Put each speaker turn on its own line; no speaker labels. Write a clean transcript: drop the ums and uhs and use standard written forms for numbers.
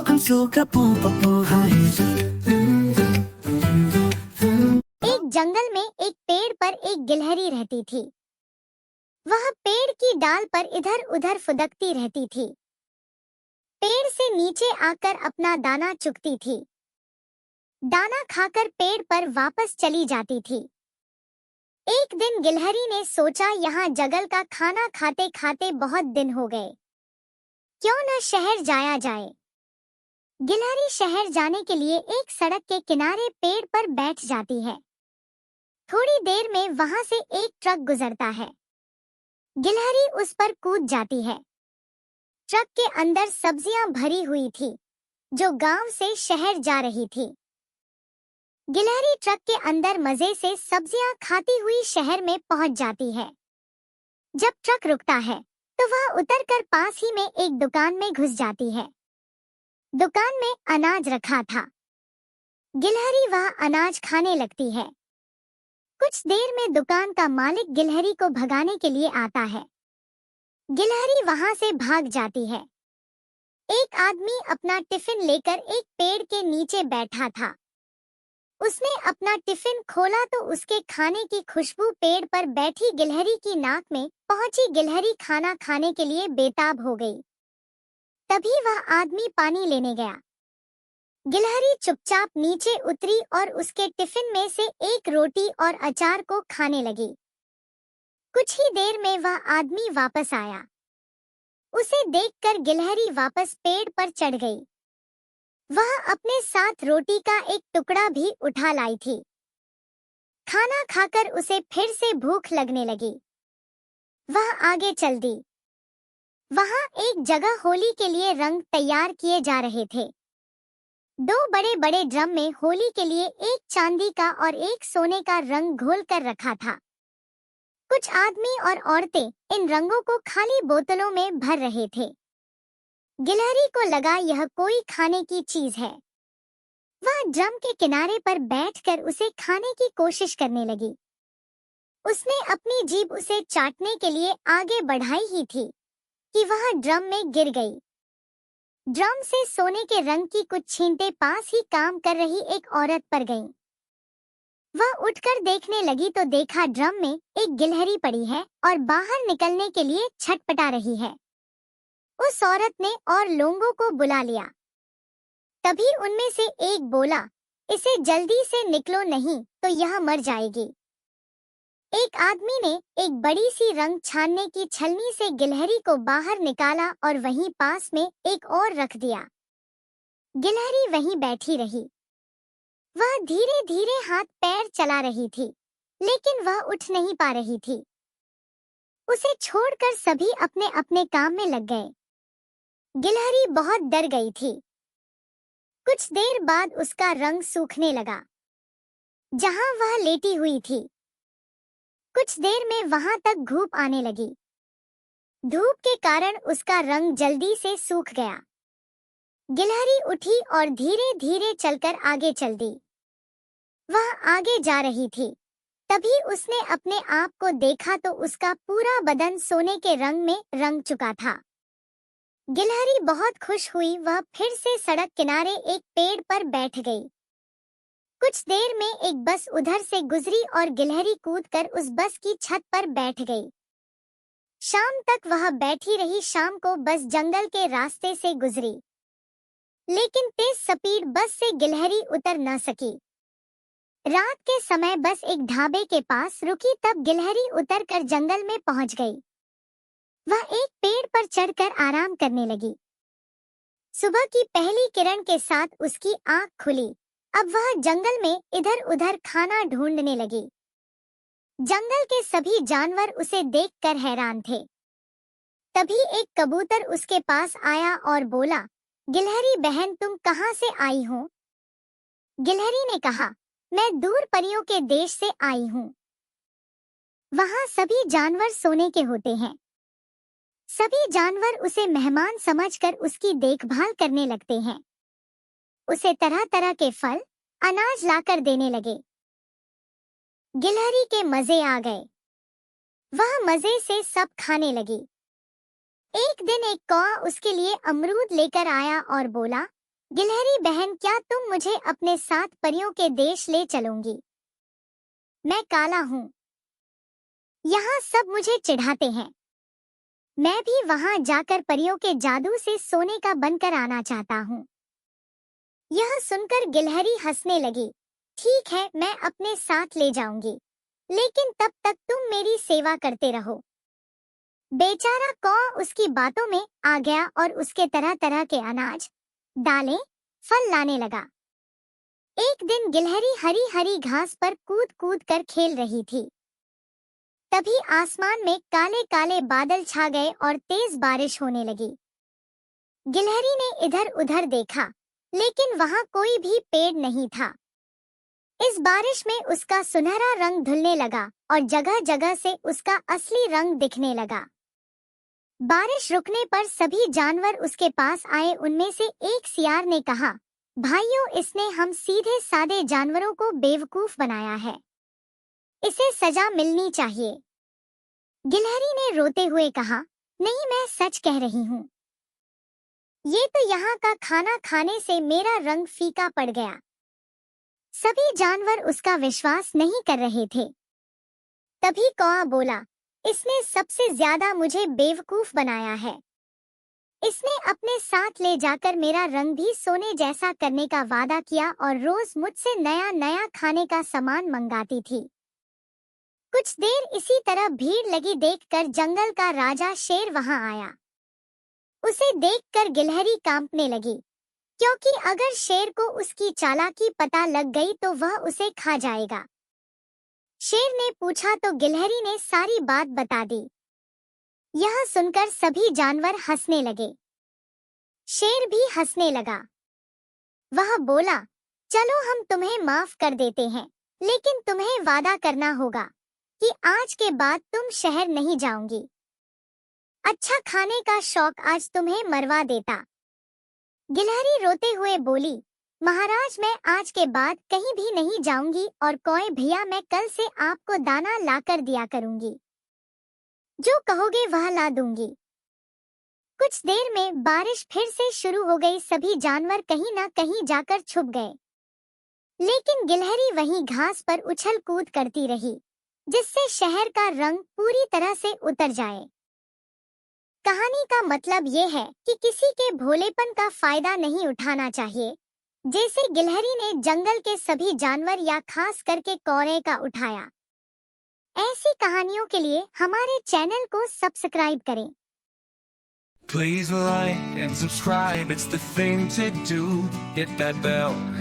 एक जंगल में एक पेड़ पर एक गिलहरी रहती थी। वह पेड़ की डाल पर इधर उधर फुदकती रहती थी। पेड़ से नीचे आकर अपना दाना चुगती थी। दाना खाकर पेड़ पर वापस चली जाती थी। एक दिन गिलहरी ने सोचा, यहाँ जंगल का खाना खाते खाते बहुत दिन हो गए, क्यों न शहर जाया जाए। गिलहरी शहर जाने के लिए एक सड़क के किनारे पेड़ पर बैठ जाती है। थोड़ी देर में वहां से एक ट्रक गुजरता है। गिलहरी उस पर कूद जाती है। ट्रक के अंदर सब्जियां भरी हुई थी, जो गांव से शहर जा रही थी। गिलहरी ट्रक के अंदर मजे से सब्जियां खाती हुई शहर में पहुंच जाती है। जब ट्रक रुकता है तो वह उतरकर पास ही में एक दुकान में घुस जाती है। दुकान में अनाज रखा था। गिलहरी वह अनाज खाने लगती है। कुछ देर में दुकान का मालिक गिलहरी को भगाने के लिए आता है। गिलहरी वहां से भाग जाती है। एक आदमी अपना टिफिन लेकर एक पेड़ के नीचे बैठा था। उसने अपना टिफिन खोला तो उसके खाने की खुशबू पेड़ पर बैठी गिलहरी की नाक में पहुंची। गिलहरी खाना खाने के लिए बेताब हो गई। तभी वह आदमी पानी लेने गया। गिलहरी चुपचाप नीचे उतरी और उसके टिफिन में से एक रोटी और अचार को खाने लगी। कुछ ही देर में वह आदमी वापस आया। उसे देखकर गिलहरी वापस पेड़ पर चढ़ गई। वह अपने साथ रोटी का एक टुकड़ा भी उठा लाई थी। खाना खाकर उसे फिर से भूख लगने लगी। वह आगे चल दी। वहां एक जगह होली के लिए रंग तैयार किए जा रहे थे। दो बड़े बड़े ड्रम में होली के लिए एक चांदी का और एक सोने का रंग घोल कर रखा था। कुछ आदमी और औरतें इन रंगों को खाली बोतलों में भर रहे थे। गिलहरी को लगा यह कोई खाने की चीज है। वह ड्रम के किनारे पर बैठकर उसे खाने की कोशिश करने लगी। उसने अपनी जीभ उसे चाटने के लिए आगे बढ़ाई ही थी कि वह ड्रम में गिर गई। ड्रम से सोने के रंग की कुछ छींटे पास ही काम कर रही एक औरत पर गईं। वह उठकर देखने लगी तो देखा ड्रम में एक गिलहरी पड़ी है और बाहर निकलने के लिए छटपटा रही है। उस औरत ने और लोगों को बुला लिया। तभी उनमें से एक बोला, इसे जल्दी से निकलो, नहीं तो यह मर जाएगी। एक आदमी ने एक बड़ी सी रंग छानने की छलनी से गिलहरी को बाहर निकाला और वहीं पास में एक और रख दिया। गिलहरी वहीं बैठी रही। वह धीरे धीरे हाथ पैर चला रही थी, लेकिन वह उठ नहीं पा रही थी। उसे छोड़कर सभी अपने अपने काम में लग गए। गिलहरी बहुत डर गई थी। कुछ देर बाद उसका रंग सूखने लगा, जहां वह लेटी हुई थी। कुछ देर में वहां तक धूप आने लगी। धूप के कारण उसका रंग जल्दी से सूख गया। गिलहरी उठी और धीरे धीरे चलकर आगे चल दी। वह आगे जा रही थी। तभी उसने अपने आप को देखा तो उसका पूरा बदन सोने के रंग में रंग चुका था। गिलहरी बहुत खुश हुई। वह फिर से सड़क किनारे एक पेड़ पर बैठ गई। कुछ देर में एक बस उधर से गुजरी और गिलहरी कूदकर उस बस की छत पर बैठ गई। शाम तक वह बैठी रही। शाम को बस जंगल के रास्ते से गुजरी, लेकिन तेज स्पीड बस से गिलहरी उतर न सकी। रात के समय बस एक ढाबे के पास रुकी, तब गिलहरी उतरकर जंगल में पहुंच गई। वह एक पेड़ पर चढ़कर आराम करने लगी। सुबह की पहली किरण के साथ उसकी आंख खुली। अब वह जंगल में इधर उधर खाना ढूंढने लगी। जंगल के सभी जानवर उसे देखकर हैरान थे। तभी एक कबूतर उसके पास आया और बोला, गिलहरी बहन, तुम कहां से आई हो? गिलहरी ने कहा, मैं दूर परियों के देश से आई हूं। वहां सभी जानवर सोने के होते हैं। सभी जानवर उसे मेहमान समझकर उसकी देखभाल करने लगते हैं। उसे तरह तरह के फल, अनाज लाकर देने लगे। गिलहरी के मजे आ गए। वह मजे से सब खाने लगी। एक दिन एक कौवा उसके लिए अमरूद लेकर आया और बोला, गिलहरी बहन, क्या तुम मुझे अपने साथ परियों के देश ले चलोगी? मैं काला हूँ। यहाँ सब मुझे चिढ़ाते हैं। मैं भी वहां जाकर परियों के जादू से सोने का बनकर आना चाहता हूँ। यह सुनकर गिलहरी हंसने लगी। ठीक है, मैं अपने साथ ले जाऊंगी, लेकिन तब तक तुम मेरी सेवा करते रहो। बेचारा कौआ उसकी बातों में आ गया और उसके तरह तरह के अनाज, दालें, फल लाने लगा। एक दिन गिलहरी हरी हरी घास पर कूद कूद कर खेल रही थी। तभी आसमान में काले काले बादल छा गए और तेज बारिश होने लगी। गिलहरी ने इधर उधर देखा, लेकिन वहां कोई भी पेड़ नहीं था। इस बारिश में उसका सुनहरा रंग धुलने लगा और जगह जगह से उसका असली रंग दिखने लगा। बारिश रुकने पर सभी जानवर उसके पास आए। उनमें से एक सियार ने कहा, भाइयों, इसने हम सीधे सादे जानवरों को बेवकूफ बनाया है। इसे सजा मिलनी चाहिए। गिलहरी ने रोते हुए कहा, नहीं, मैं सच कह रही हूँ। ये तो यहाँ का खाना खाने से मेरा रंग फीका पड़ गया। सभी जानवर उसका विश्वास नहीं कर रहे थे। तभी कौआ बोला, इसने सबसे ज्यादा मुझे बेवकूफ बनाया है। इसने अपने साथ ले जाकर मेरा रंग भी सोने जैसा करने का वादा किया और रोज मुझसे नया नया खाने का सामान मंगाती थी। कुछ देर इसी तरह भीड़ लगी देखकर जंगल का राजा शेर वहां आया। उसे देखकर गिलहरी कांपने लगी, क्योंकि अगर शेर को उसकी चालाकी पता लग गई तो वह उसे खा जाएगा। शेर ने पूछा तो गिलहरी ने सारी बात बता दी। यह सुनकर सभी जानवर हंसने लगे। शेर भी हंसने लगा। वह बोला, चलो हम तुम्हें माफ कर देते हैं, लेकिन तुम्हें वादा करना होगा कि आज के बाद तुम शहर नहीं जाओगी। अच्छा खाने का शौक आज तुम्हें मरवा देता। गिलहरी रोते हुए बोली, महाराज, मैं आज के बाद कहीं भी नहीं जाऊंगी और कौए भैया, मैं कल से आपको दाना लाकर दिया करूंगी। जो कहोगे वह ला दूंगी। कुछ देर में बारिश फिर से शुरू हो गई। सभी जानवर कहीं ना कहीं जाकर छुप गए, लेकिन गिलहरी वहीं घास पर उछल कूद करती रही, जिससे शहर का रंग पूरी तरह से उतर जाए। कहानी का मतलब ये है कि किसी के भोलेपन का फायदा नहीं उठाना चाहिए, जैसे गिलहरी ने जंगल के सभी जानवर या खास करके कौवे का उठाया। ऐसी कहानियों के लिए हमारे चैनल को सब्सक्राइब करें।
Please like and subscribe, it's the thing to do. Hit that bell and